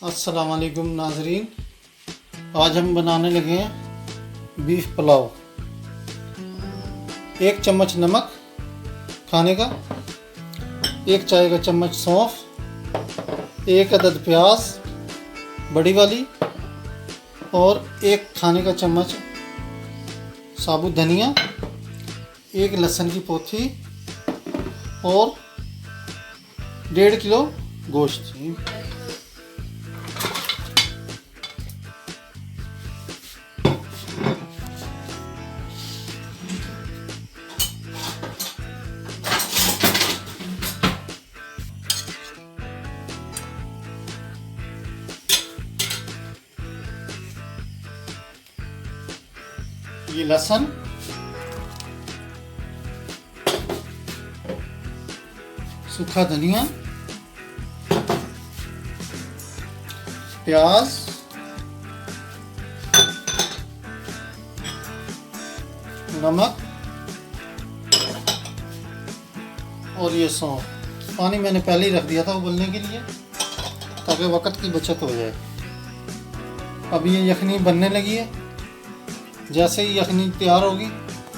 अस्सलाम वालेकुम नाजरीन। आज हम बनाने लगे हैं बीफ पुलाव। 1 चम्मच नमक खाने का, 1 चाय का चम्मच सौंफ, 1 अदद प्याज बड़ी वाली और 1 खाने का चम्मच साबुत धनिया, 1 लहसुन की पोथी और 1.5 किलो गोश्त। ये लहसुन, सूखा धनिया, प्याज, नमक और ये सौंफ। पानी मैंने पहले ही रख दिया था उबलने के लिए ताकि वक्त की बचत हो जाए। अब ये यखनी बनने लगी है। जैसे ही यखनी तैयार होगी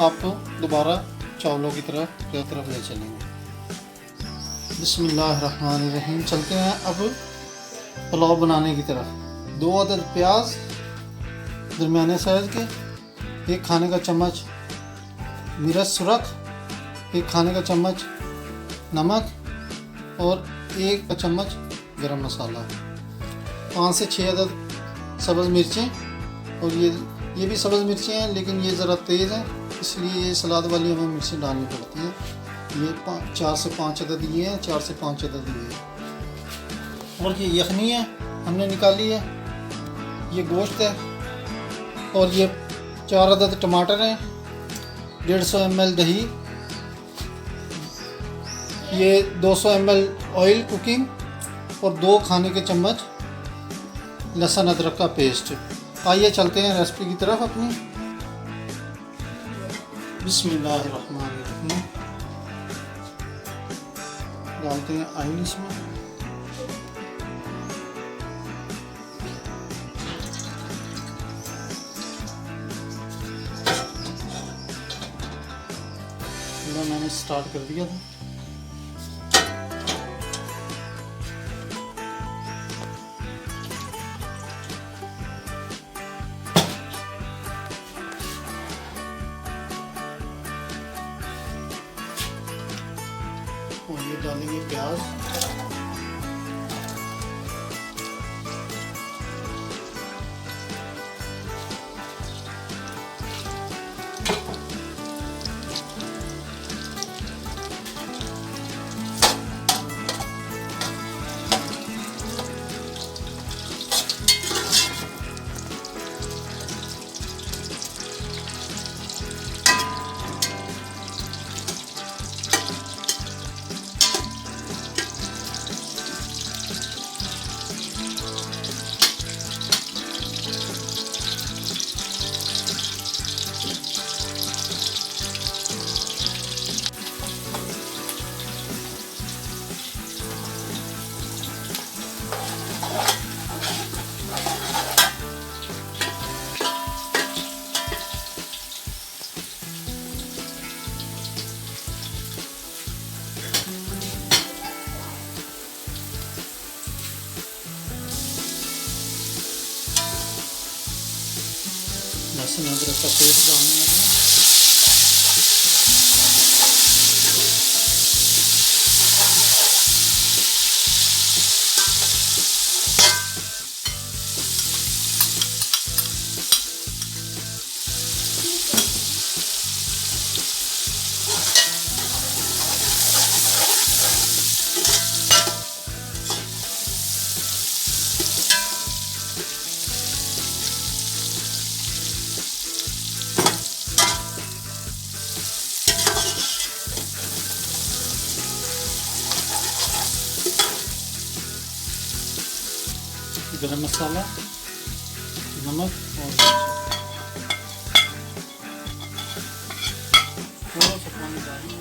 आपको दोबारा चावलों की तरफ ले चलेंगे। बिस्मिल्लाहिर्रहमानिर्रहीम। चलते हैं अब पुलाव बनाने की तरफ। 2 अदद प्याज दरमियाने साइज़ के, 1 खाने का चम्मच मिर्च सुरख, 1 खाने का चम्मच नमक और 1 चम्मच गरम मसाला, 5 से 6 अदद सब्ज़ मिर्चें। और ये भी सब्ज़ मिर्चें हैं लेकिन ये ज़रा तेज़ हैं, इसलिए ये सलाद वाली हमें मिर्चें डालनी पड़ती हैं। ये 4 से 5 अदद ये हैं, 4 से 5 अदद ये है। और ये यखनी है हमने निकाली है, ये गोश्त है और ये 4 अदद टमाटर हैं, 150 ml दही, ये 200 ml ऑयल कुकिंग और 2 खाने के चम्मच लहसुन अदरक का पेस्ट। आइए चलते हैं रेसिपी की तरफ अपनी। बिस्मिल्लाहिर्रहमानिर्रहीम। डालते हैं ऑयल इसमें। मैंने स्टार्ट कर दिया था। और ये डालेंगे प्याज, लहसुन अदरक का पेस्ट डालने लगे। गरम मसाला, नमक और थोड़ा सा पानी डालेंगे।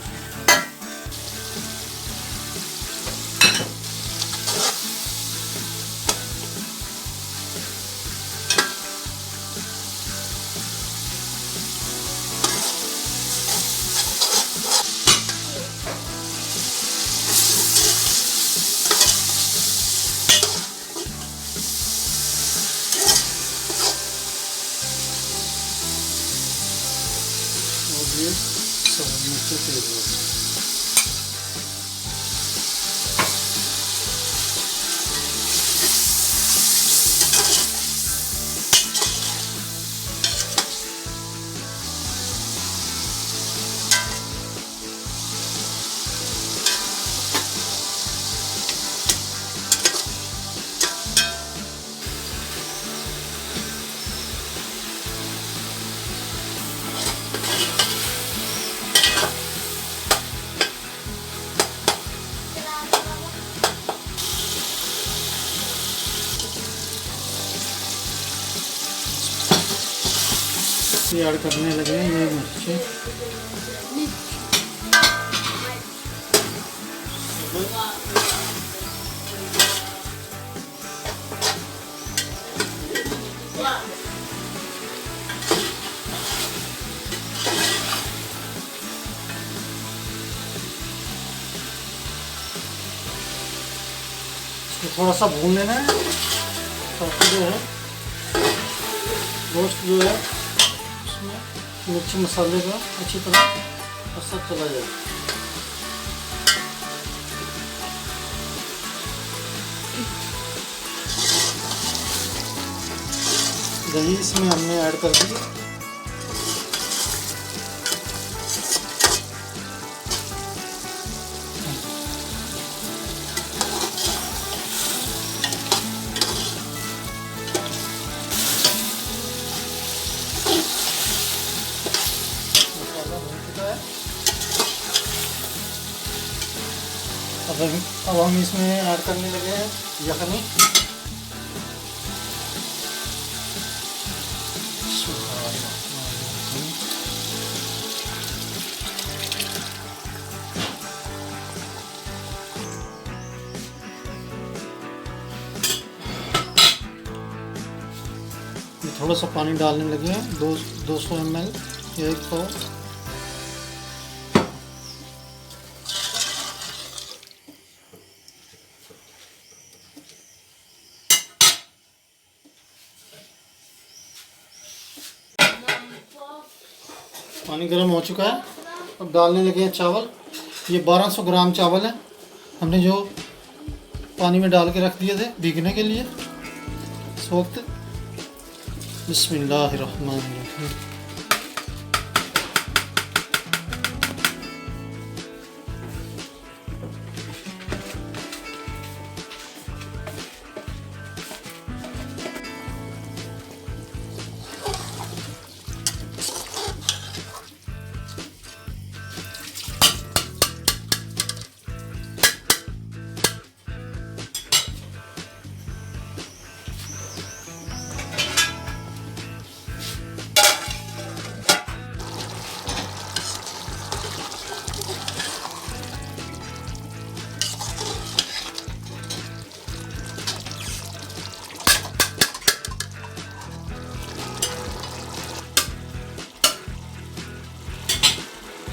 ये ऐड करने लगे हैं ये मिर्ची। इसको थोड़ा सा भून लेना है ताकि जो है गोश्त जो है उसमें मिर्ची मसाले का अच्छी तरह असर चला जाए। दही इसमें हमने ऐड कर दी। अब हम इसमें ऐड करने लगे हैं यखनी। थोड़ा सा पानी डालने लगे हैं 200 ml 1 पाव। पानी गर्म हो चुका है। अब डालने लगे हैं चावल। ये 1200 ग्राम चावल है हमने जो पानी में डाल के रख दिए थे भीगने के लिए इस वक्त। बिस्मिल्लाहिर्रहमानिर्रहीम।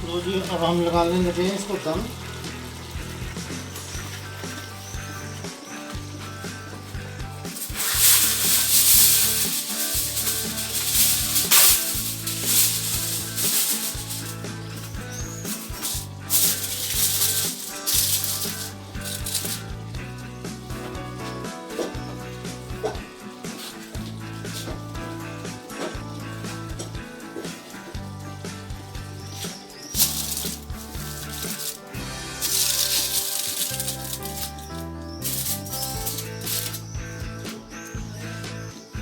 तो जी अब हम लगाने लगे हैं इसको दम।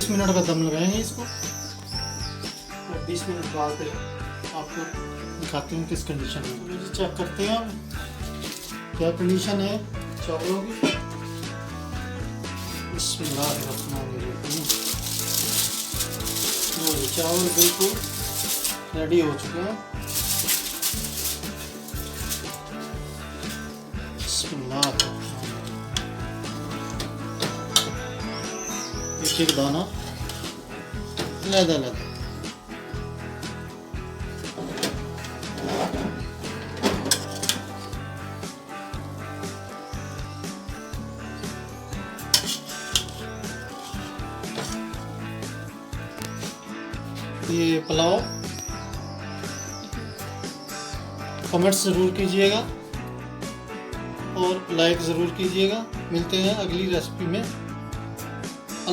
मिनट का दम लगाएंगे इसको और 20 मिनट बाद फिर आपको दिखाते हैं किस कंडीशन में। चेक करते हैं अब क्या कंडीशन है चावलों की। बिस्मिल्लाहिर्रहमानिर्रहीम। चावल बिल्कुल रेडी हो चुके हैं। बिस्मिल्लाह। एक दाना लहदा ये पुलाव कमेंट्स ज़रूर कीजिएगा और लाइक ज़रूर कीजिएगा। मिलते हैं अगली रेसिपी में।